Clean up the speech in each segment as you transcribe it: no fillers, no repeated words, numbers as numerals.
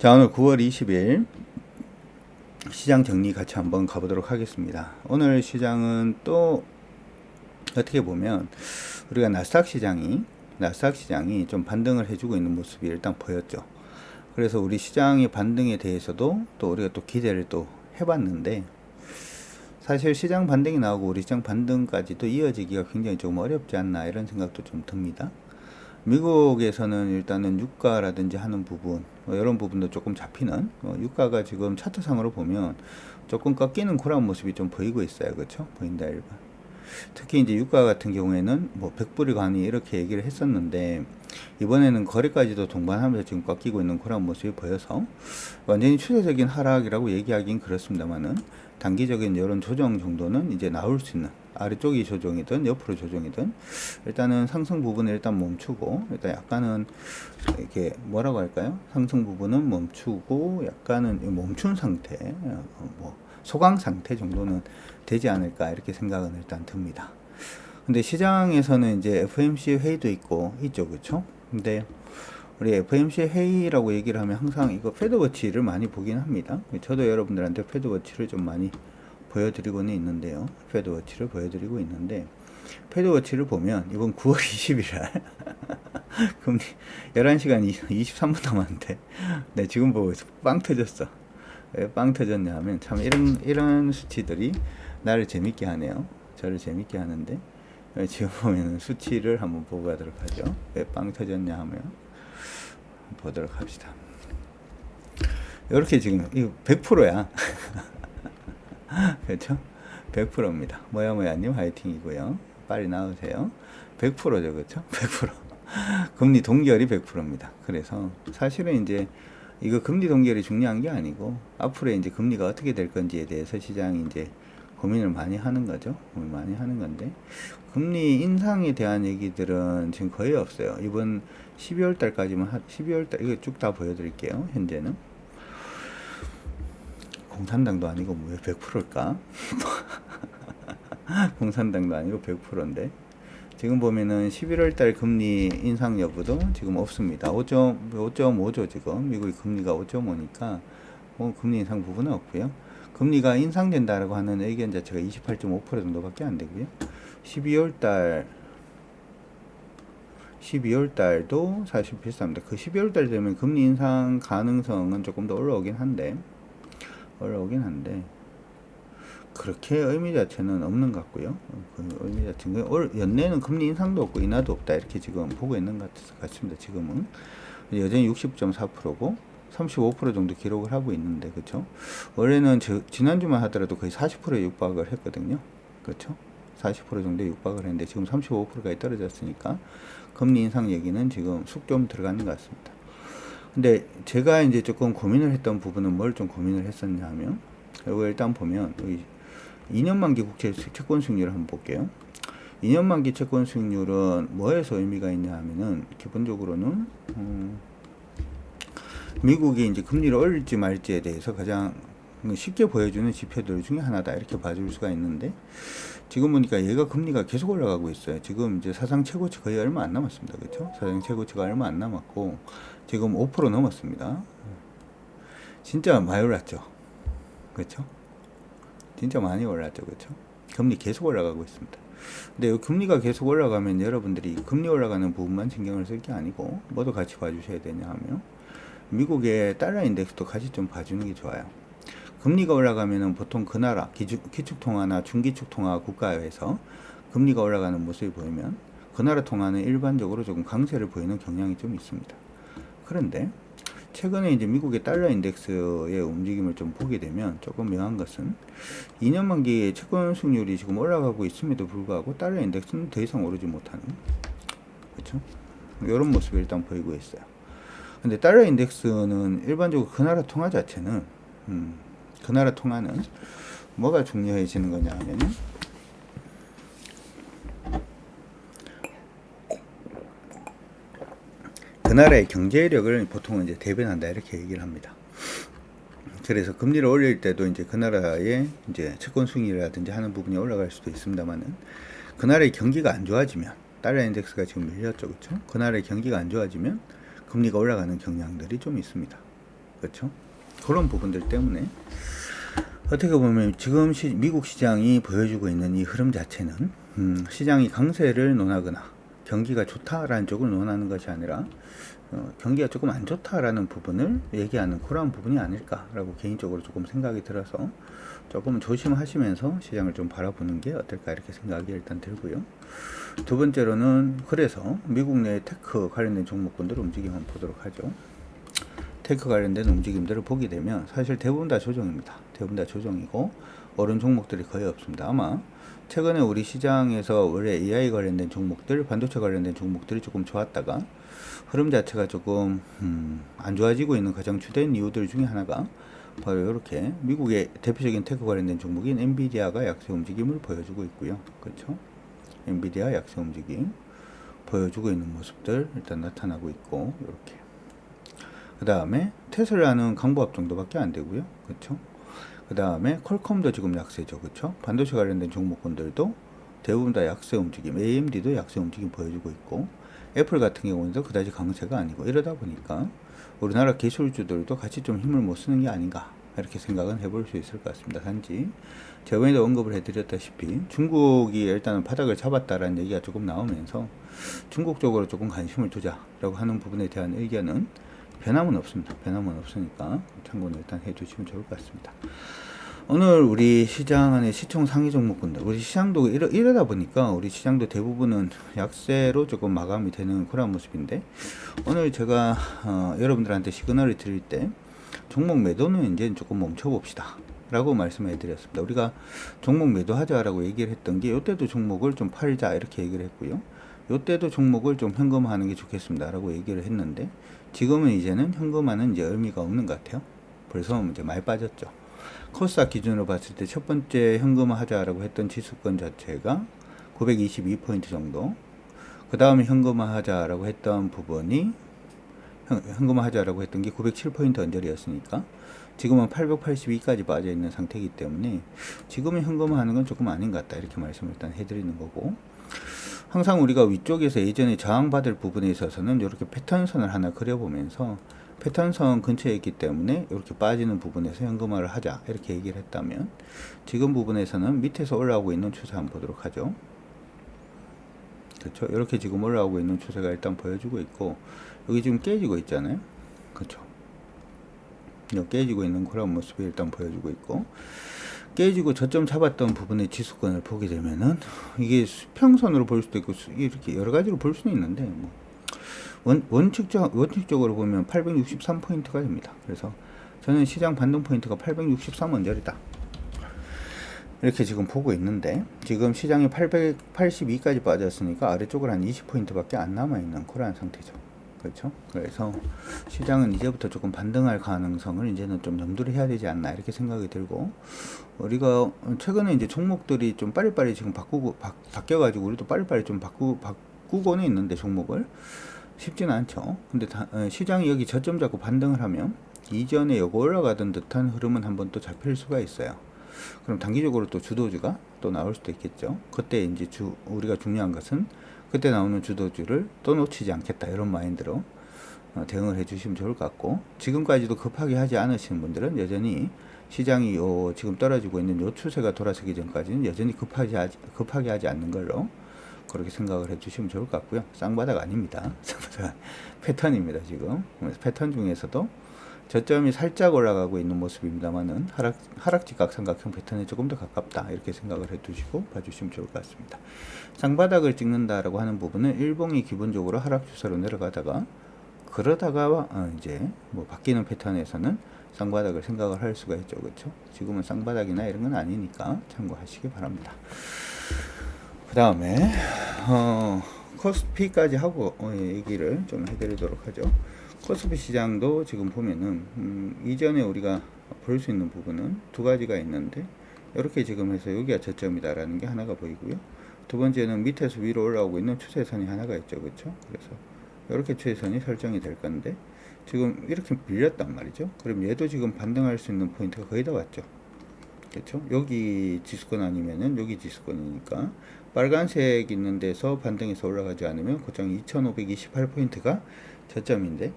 자, 오늘 9월 20일 시장 정리 같이 한번 가보도록 하겠습니다. 오늘 시장은 또 어떻게 보면 우리가 나스닥 시장이 좀 반등을 해주고 있는 모습이 일단 보였죠. 그래서 우리 시장의 반등에 대해서도 또 우리가 또 기대를 또 해봤는데, 사실 시장 반등이 나오고 우리 시장 반등까지도 이어지기가 굉장히 좀 어렵지 않나 이런 생각도 좀 듭니다. 미국에서는 일단은 유가라든지 하는 부분, 이런 부분도 조금 잡히는, 유가가 지금 차트상으로 보면 조금 꺾이는 그런 모습이 좀 보이고 있어요. 그렇죠? 보인다 일반. 특히 이제 유가 같은 경우에는 뭐 100불이 가니 이렇게 얘기를 했었는데, 이번에는 거래까지도 동반하면서 지금 꺾이고 있는 그런 모습이 보여서 완전히 추세적인 하락이라고 얘기하긴 그렇습니다만은, 단기적인 이런 조정 정도는 이제 나올 수 있는, 아래쪽이 조정이든 옆으로 조정이든 일단은 상승 부분을 일단 멈추고, 일단 약간은 이렇게 뭐라고 할까요? 상승 부분은 멈추고 약간은 멈춘 상태, 뭐 소강 상태 정도는 되지 않을까 이렇게 생각은 일단 듭니다. 근데 시장에서는 이제 FOMC 회의도 있죠, 그렇죠? 근데 우리 FOMC 회의라고 얘기를 하면 항상 이거 패드워치를 많이 보긴 합니다. 저도 여러분들한테 패드워치를 좀 많이 보여드리고는 있는데요. 패드워치를 보여드리고 있는데, 패드워치를 보면 이번 9월 20일날 금리 11시간 23분 남았는데, 네, 지금 보고 빵 터졌어. 왜 빵 터졌냐 하면 참 이런 수치들이 나를 재밌게 하네요. 저를 재밌게 하는데, 지금 보면 수치를 한번 보고 가도록 하죠. 왜 빵 터졌냐 하면 보도록 합시다. 이렇게 지금 이거 100%야. 그렇죠? 100%입니다. 뭐야님 화이팅이고요. 빨리 나오세요. 100%죠, 그렇죠? 100%. 금리 동결이 100%입니다. 그래서 사실은 이제 이거 금리 동결이 중요한 게 아니고, 앞으로 이제 금리가 어떻게 될 건지에 대해서 시장이 이제 고민을 많이 하는 거죠. 고민 많이 하는 건데, 금리 인상에 대한 얘기들은 지금 거의 없어요. 이번 12월 달까지만 12월 달 이거 쭉 다 보여드릴게요. 현재는 공산당도 아니고 뭐 왜 100%일까? 공산당도 아니고 100%인데, 지금 보면은 11월 달 금리 인상 여부도 지금 없습니다. 5.5죠, 지금. 미국의 금리가 5.5니까, 금리 인상 부분은 없고요. 금리가 인상된다라고 하는 의견 자체가 28.5% 정도밖에 안 되고요. 12월 달도 사실 비슷합니다. 그 12월 달 되면 금리 인상 가능성은 조금 더 올라오긴 한데, 그렇게 의미 자체는 없는 것 같고요. 그 의미 자체는 연내는 금리 인상도 없고 인하도 없다 이렇게 지금 보고 있는 것 같습니다. 지금은 여전히 60.4%고 35% 정도 기록을 하고 있는데, 그렇죠? 원래는 지난주만 하더라도 거의 40%에 육박을 했거든요. 그렇죠? 40% 정도에 육박을 했는데 지금 35%까지 떨어졌으니까 금리 인상 얘기는 지금 쑥 좀 들어가는 것 같습니다. 근데 제가 이제 조금 고민을 했던 부분은 뭘 좀 고민을 했었냐 하면, 이거 일단 보면 2년 만기 국채 채권 수익률을 한번 볼게요. 2년 만기 채권 수익률은 뭐에서 의미가 있냐 하면은, 기본적으로는 미국이 이제 금리를 올릴지 말지에 대해서 가장 쉽게 보여주는 지표들 중에 하나다 이렇게 봐줄 수가 있는데, 지금 보니까 얘가 금리가 계속 올라가고 있어요. 지금 이제 사상 최고치 거의 얼마 안 남았습니다. 그렇죠? 사상 최고치가 얼마 안 남았고 지금 5% 넘었습니다. 진짜 많이 올랐죠. 그렇죠? 진짜 많이 올랐죠. 그렇죠? 금리 계속 올라가고 있습니다. 근데 이 금리가 계속 올라가면 여러분들이 금리 올라가는 부분만 신경을 쓸 게 아니고 뭐도 같이 봐주셔야 되냐 하면, 미국의 달러 인덱스도 같이 좀 봐주는 게 좋아요. 금리가 올라가면은 보통 그 나라 기축통화나 중기축통화 국가에서 금리가 올라가는 모습이 보이면 그 나라 통화는 일반적으로 조금 강세를 보이는 경향이 좀 있습니다. 그런데 최근에 이제 미국의 달러 인덱스의 움직임을 좀 보게 되면 조금 묘한 것은, 2년 만기 채권 수익률이 지금 올라가고 있음에도 불구하고 달러 인덱스는 더 이상 오르지 못하는, 그렇죠? 이런 모습이 일단 보이고 있어요. 근데 달러 인덱스는 일반적으로 그 나라 통화 자체는 그 나라 통화는 뭐가 중요해지는 거냐 하면은, 그 나라의 경제력을 보통은 이제 대변한다 이렇게 얘기를 합니다. 그래서 금리를 올릴 때도 이제 그 나라의 이제 채권 수익이라든지 하는 부분이 올라갈 수도 있습니다만은, 그 나라의 경기가 안 좋아지면, 달러 인덱스가 지금 밀렸죠, 그렇죠? 그 나라의 경기가 안 좋아지면 금리가 올라가는 경향들이 좀 있습니다. 그렇죠? 그런 부분들 때문에 어떻게 보면 지금 미국 시장이 보여주고 있는 이 흐름 자체는 시장이 강세를 논하거나 경기가 좋다라는 쪽을 논하는 것이 아니라 경기가 조금 안 좋다라는 부분을 얘기하는 그런 부분이 아닐까라고 개인적으로 조금 생각이 들어서 조금 조심하시면서 시장을 좀 바라보는 게 어떨까 이렇게 생각이 일단 들고요. 두 번째로는 그래서 미국 내 테크 관련된 종목군들 움직임 한번 보도록 하죠. 테크 관련된 움직임들을 보게 되면 사실 대부분 다 조정입니다. 대부분 다 조정이고 오른 종목들이 거의 없습니다. 아마 최근에 우리 시장에서 원래 AI 관련된 종목들, 반도체 관련된 종목들이 조금 좋았다가 흐름 자체가 조금 안 좋아지고 있는 가장 주된 이유들 중에 하나가 바로 이렇게 미국의 대표적인 테크 관련된 종목인 엔비디아가 약세 움직임을 보여주고 있고요. 그렇죠? 엔비디아 약세 움직임 보여주고 있는 모습들 일단 나타나고 있고 이렇게 그 다음에 테슬라는 강보합 정도밖에 안 되고요. 그렇죠? 그 다음에 퀄컴도 지금 약세죠. 그렇죠? 반도체 관련된 종목군들도 대부분 다 약세 움직임, AMD도 약세 움직임 보여주고 있고 애플 같은 경우는 그다지 강세가 아니고 이러다 보니까 우리나라 기술주들도 같이 좀 힘을 못 쓰는 게 아닌가 이렇게 생각은 해볼 수 있을 것 같습니다. 단지 저번에도 언급을 해드렸다시피 중국이 일단은 바닥을 잡았다라는 얘기가 조금 나오면서 중국 쪽으로 조금 관심을 두자라고 하는 부분에 대한 의견은 변함은 없습니다. 변함은 없으니까 참고는 일단 해주시면 좋을 것 같습니다. 오늘 우리 시장 안에 시총 상위 종목군들, 우리 시장도 이러다 보니까 우리 시장도 대부분은 약세로 조금 마감이 되는 그런 모습인데, 오늘 제가 여러분들한테 시그널을 드릴 때 종목 매도는 이제 조금 멈춰봅시다 라고 말씀해 드렸습니다. 우리가 종목 매도하자라고 얘기를 했던 게 이때도 종목을 좀 팔자 이렇게 얘기를 했고요. 이때도 종목을 좀 현금화하는 게 좋겠습니다 라고 얘기를 했는데, 지금은 이제는 현금화는 이제 의미가 없는 것 같아요. 벌써 이제 많이 빠졌죠. 코스닥 기준으로 봤을 때 첫 번째 현금화 하자라고 했던 지수권 자체가 922포인트 정도, 그 다음에 현금화 하자라고 했던 부분이 현금화 하자라고 했던 게 907포인트 언저리였으니까 지금은 882까지 빠져 있는 상태이기 때문에 지금은 현금화 하는 건 조금 아닌 것 같다 이렇게 말씀을 일단 해드리는 거고, 항상 우리가 위쪽에서 예전에 저항받을 부분에 있어서는 이렇게 패턴선을 하나 그려보면서 패턴선 근처에 있기 때문에 이렇게 빠지는 부분에서 현금화를 하자 이렇게 얘기를 했다면, 지금 부분에서는 밑에서 올라오고 있는 추세 한번 보도록 하죠. 그렇죠? 이렇게 지금 올라오고 있는 추세가 일단 보여주고 있고, 여기 지금 깨지고 있잖아요. 그렇죠? 여기 깨지고 있는 그런 모습이 일단 보여주고 있고, 깨지고 저점 잡았던 부분의 지수권을 보게 되면은 이게 수평선으로 볼 수도 있고 이렇게 여러 가지로 볼 수는 있는데, 뭐 원칙적으로 보면 863포인트가 됩니다. 그래서 저는 시장 반등 포인트가 863 언저리다 이렇게 지금 보고 있는데, 지금 시장이 882까지 빠졌으니까 아래쪽을 한 20포인트밖에 안 남아있는 그러한 상태죠. 그렇죠? 그래서 시장은 이제부터 조금 반등할 가능성을 이제는 좀 염두를 해야 되지 않나 이렇게 생각이 들고, 우리가 최근에 이제 종목들이 좀 빨리빨리 지금 바뀌어가지고 우리도 빨리빨리 좀 바꾸고는 있는데 종목을 쉽지는 않죠. 근데 시장이 여기 저점 잡고 반등을 하면 이전에 여기 올라가던 듯한 흐름은 한번 또 잡힐 수가 있어요. 그럼 단기적으로 또 주도주가 또 나올 수도 있겠죠. 그때 이제 우리가 중요한 것은 그때 나오는 주도주를 또 놓치지 않겠다 이런 마인드로 대응을 해주시면 좋을 것 같고, 지금까지도 급하게 하지 않으시는 분들은 여전히 시장이 지금 떨어지고 있는 요 추세가 돌아서기 전까지는 여전히 급하게 하지 않는 걸로 그렇게 생각을 해주시면 좋을 것 같고요. 쌍바닥 아닙니다. 쌍바닥 패턴입니다. 지금 패턴 중에서도 저점이 살짝 올라가고 있는 모습입니다만은 하락지 각삼각형 패턴에 조금 더 가깝다 이렇게 생각을 해두시고 봐주시면 좋을 것 같습니다. 쌍바닥을 찍는다라고 하는 부분은 일봉이 기본적으로 하락 추세로 내려가다가 그러다가 이제 뭐 바뀌는 패턴에서는 쌍바닥을 생각을 할 수가 있죠. 그렇죠? 지금은 쌍바닥이나 이런 건 아니니까 참고하시기 바랍니다. 그 다음에 코스피까지 하고 얘기를 좀 해드리도록 하죠. 코스피 시장도 지금 보면은 이전에 우리가 볼 수 있는 부분은 두 가지가 있는데, 이렇게 지금 해서 여기가 저점이다라는 게 하나가 보이고요. 두 번째는 밑에서 위로 올라오고 있는 추세선이 하나가 있죠. 그렇죠? 그래서 이렇게 추세선이 설정이 될 건데 지금 이렇게 밀렸단 말이죠. 그럼 얘도 지금 반등할 수 있는 포인트가 거의 다 왔죠. 그렇죠? 여기 지수권 아니면은 여기 지수권이니까 빨간색 있는 데서 반등해서 올라가지 않으면 고점 2528포인트가 저점인데,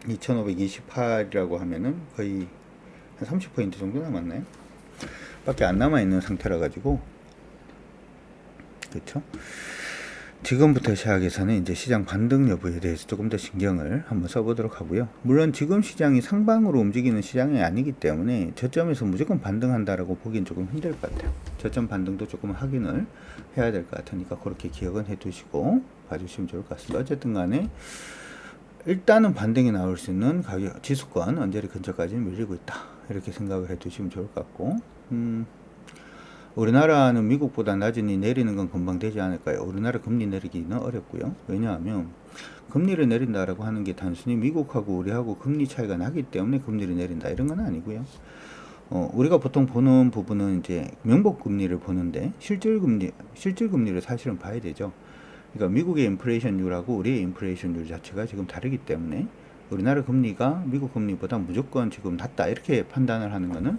2528이라고 하면은 거의 한 30포인트 정도 남았나요? 밖에 안 남아있는 상태라 가지고, 그렇죠? 지금부터 시작해서는 이제 시장 반등 여부에 대해서 조금 더 신경을 한번 써보도록 하고요. 물론 지금 시장이 상방으로 움직이는 시장이 아니기 때문에 저점에서 무조건 반등한다라고 보기엔 조금 힘들 것 같아요. 저점 반등도 조금 확인을 해야 될 것 같으니까 그렇게 기억은 해두시고 봐주시면 좋을 것 같습니다. 어쨌든 간에 일단은 반등이 나올 수 있는 가격 지수권 언저리 근처까지 밀리고 있다, 이렇게 생각을 해두시면 좋을 것 같고, 우리나라는 미국보다 낮으니 내리는 건 금방 되지 않을까요? 우리나라 금리 내리기는 어렵고요. 왜냐하면 금리를 내린다라고 하는 게 단순히 미국하고 우리하고 금리 차이가 나기 때문에 금리를 내린다 이런 건 아니고요. 우리가 보통 보는 부분은 이제 명목 금리를 보는데 실질 금리를 사실은 봐야 되죠. 그러니까 미국의 인플레이션율하고 우리의 인플레이션율 자체가 지금 다르기 때문에 우리나라 금리가 미국 금리보다 무조건 지금 낮다 이렇게 판단을 하는 거는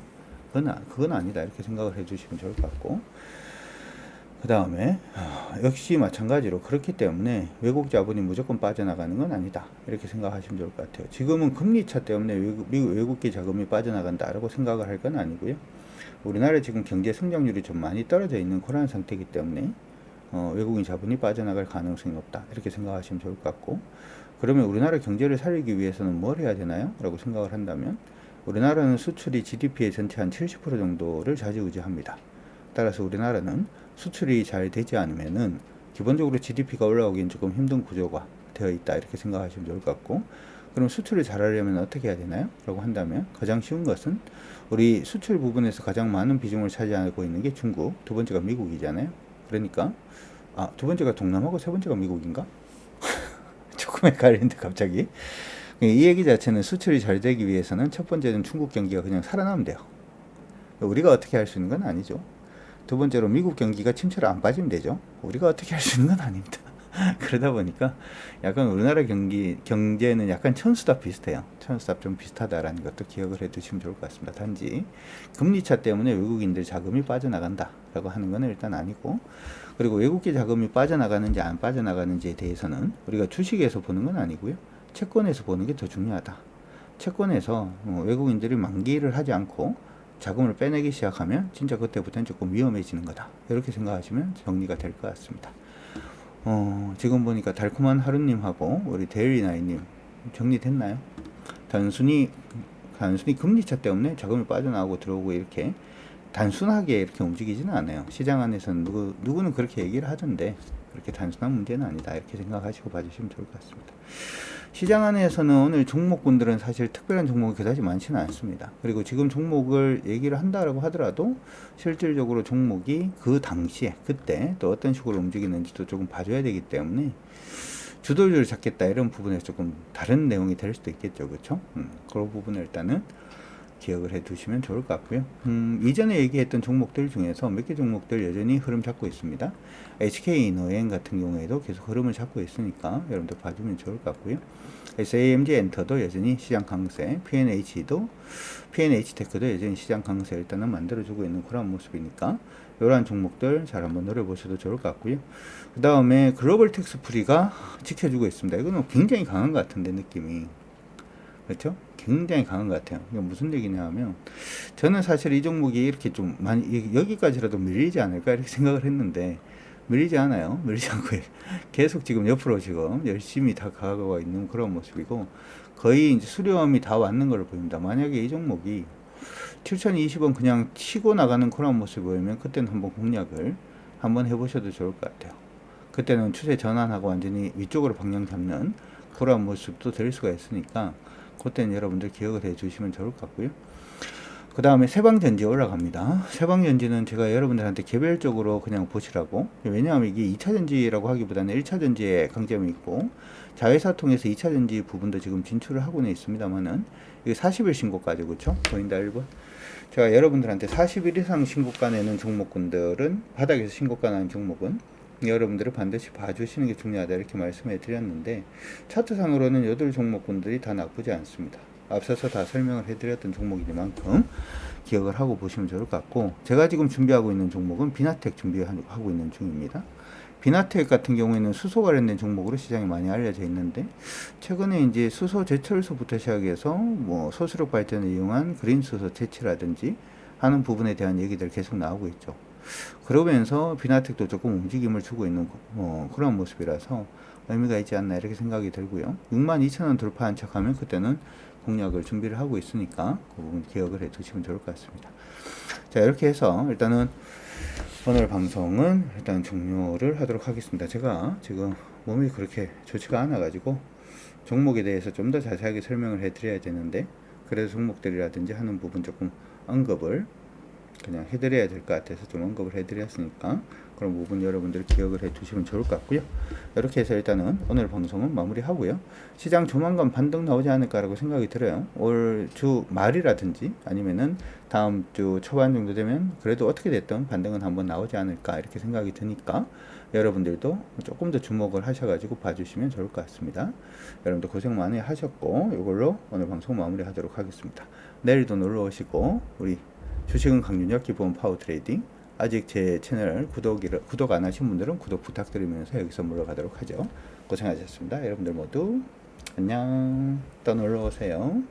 그건 아니다 이렇게 생각을 해주시면 좋을 것 같고, 그 다음에 역시 마찬가지로 그렇기 때문에 외국 자본이 무조건 빠져나가는 건 아니다 이렇게 생각하시면 좋을 것 같아요. 지금은 금리차 때문에 외국계 자금이 빠져나간다라고 생각을 할 건 아니고요. 우리나라 지금 경제 성장률이 좀 많이 떨어져 있는 그런 상태이기 때문에 외국인 자본이 빠져나갈 가능성이 없다 이렇게 생각하시면 좋을 것 같고, 그러면 우리나라 경제를 살리기 위해서는 뭘 해야 되나요? 라고 생각을 한다면 우리나라는 수출이 GDP의 전체 한 70% 정도를 좌지우지합니다. 따라서 우리나라는 수출이 잘 되지 않으면은 기본적으로 GDP가 올라오기엔 조금 힘든 구조가 되어 있다 이렇게 생각하시면 좋을 것 같고, 그럼 수출을 잘하려면 어떻게 해야 되나요? 라고 한다면 가장 쉬운 것은 우리 수출 부분에서 가장 많은 비중을 차지하고 있는 게 중국, 두 번째가 미국이잖아요. 그러니까 두 번째가 동남아고 세 번째가 미국인가? 조금 헷갈리는데 갑자기. 이 얘기 자체는 수출이 잘 되기 위해서는 첫 번째는 중국 경기가 그냥 살아나면 돼요. 우리가 어떻게 할 수 있는 건 아니죠. 두 번째로 미국 경기가 침체로 안 빠지면 되죠. 우리가 어떻게 할 수 있는 건 아닙니다. 그러다 보니까 약간 우리나라 경제는 약간 천수답 비슷해요. 천수답 좀 비슷하다라는 것도 기억을 해두시면 좋을 것 같습니다. 단지 금리차 때문에 외국인들 자금이 빠져나간다라고 하는 건 일단 아니고, 그리고 외국계 자금이 빠져나가는지 안 빠져나가는지에 대해서는 우리가 주식에서 보는 건 아니고요. 채권에서 보는 게 더 중요하다. 채권에서 외국인들이 만기를 하지 않고 자금을 빼내기 시작하면 진짜 그때부터는 조금 위험해지는 거다. 이렇게 생각하시면 정리가 될 것 같습니다. 지금 보니까 달콤한 하루님하고 우리 데일리나이님 정리됐나요? 단순히 금리차 때문에 자금이 빠져나오고 들어오고 이렇게 단순하게 이렇게 움직이지는 않아요. 시장 안에서는 누구는 그렇게 얘기를 하던데 그렇게 단순한 문제는 아니다 이렇게 생각하시고 봐주시면 좋을 것 같습니다. 시장 안에서는 오늘 종목군들은 사실 특별한 종목이 그다지 많지는 않습니다. 그리고 지금 종목을 얘기를 한다라고 하더라도 실질적으로 종목이 그 당시에 그때 또 어떤 식으로 움직이는지도 조금 봐줘야 되기 때문에 주도주를 잡겠다 이런 부분에서 조금 다른 내용이 될 수도 있겠죠. 그렇죠? 그런 부분을 일단은 기억을 해 두시면 좋을 것 같고요. 이전에 얘기했던 종목들 중에서 몇 개 종목들 여전히 흐름 잡고 있습니다. HK이노엔 같은 경우에도 계속 흐름을 잡고 있으니까 여러분들 봐주면 좋을 것 같고요. SAMG 엔터도 여전히 시장 강세, PNH테크도 여전히 시장 강세 일단은 만들어주고 있는 그런 모습이니까 이러한 종목들 잘 한번 노려보셔도 좋을 것 같고요. 그 다음에 글로벌 텍스프리가 지켜주고 있습니다. 이거는 굉장히 강한 것 같은데 느낌이. 그렇죠? 굉장히 강한 것 같아요. 이게 무슨 얘기냐 하면 저는 사실 이 종목이 이렇게 좀 많이 여기까지라도 밀리지 않을까 이렇게 생각을 했는데 밀리지 않아요. 밀리지 않고 계속 지금 옆으로 지금 열심히 다 가고 있는 그런 모습이고 거의 이제 수렴이 다 왔는 걸로 보입니다. 만약에 이 종목이 7020원 그냥 치고 나가는 그런 모습이 보이면 그때는 한번 공략을 한번 해보셔도 좋을 것 같아요. 그때는 추세 전환하고 완전히 위쪽으로 방향 잡는 그런 모습도 될 수가 있으니까 그때는 여러분들 기억을 해 주시면 좋을 것 같고요. 그 다음에 세방전지 올라갑니다. 세방전지는 제가 여러분들한테 개별적으로 그냥 보시라고, 왜냐하면 이게 2차전지라고 하기보다는 1차전지에 강점이 있고 자회사 통해서 2차전지 부분도 지금 진출을 하고는 있습니다만은 이게 40일 신고가죠. 그렇죠? 보인다 1번. 제가 여러분들한테 40일 이상 신고가 내는 종목군들은, 바닥에서 신고가 나는 종목은 여러분들이 반드시 봐주시는 게 중요하다 이렇게 말씀해 드렸는데 차트상으로는 8 종목군들이 다 나쁘지 않습니다. 앞서서 다 설명을 해드렸던 종목이니만큼 기억을 하고 보시면 좋을 것 같고, 제가 지금 준비하고 있는 종목은 비나텍 준비하고 있는 중입니다. 비나텍 같은 경우에는 수소 관련된 종목으로 시장이 많이 알려져 있는데, 최근에 이제 수소 제철소부터 시작해서 뭐 소수력 발전을 이용한 그린 수소 채취라든지 하는 부분에 대한 얘기들 계속 나오고 있죠. 그러면서 비나텍도 조금 움직임을 주고 있는 그런 모습이라서 의미가 있지 않나 이렇게 생각이 들고요. 62,000원 돌파한 척하면 그때는 공략을 준비를 하고 있으니까 그 부분 기억을 해 두시면 좋을 것 같습니다. 자, 이렇게 해서 일단은 오늘 방송은 일단 종료를 하도록 하겠습니다. 제가 지금 몸이 그렇게 좋지가 않아 가지고 종목에 대해서 좀 더 자세하게 설명을 해 드려야 되는데, 그래서 종목들이라든지 하는 부분 조금 언급을 그냥 해드려야 될 것 같아서 좀 언급을 해드렸으니까 그런 부분 여러분들 기억을 해 두시면 좋을 것 같고요. 이렇게 해서 일단은 오늘 방송은 마무리하고요. 시장 조만간 반등 나오지 않을까라고 생각이 들어요. 올 주 말이라든지 아니면은 다음 주 초반 정도 되면 그래도 어떻게 됐든 반등은 한번 나오지 않을까 이렇게 생각이 드니까 여러분들도 조금 더 주목을 하셔가지고 봐주시면 좋을 것 같습니다. 여러분들 고생 많이 하셨고 이걸로 오늘 방송 마무리하도록 하겠습니다. 내일도 놀러 오시고 우리 주식은 강윤혁 기본 파워 트레이딩, 아직 제 채널 구독 안 하신 분들은 구독 부탁드리면서 여기서 물러가도록 하죠. 고생하셨습니다. 여러분들 모두 안녕. 또 놀러 오세요.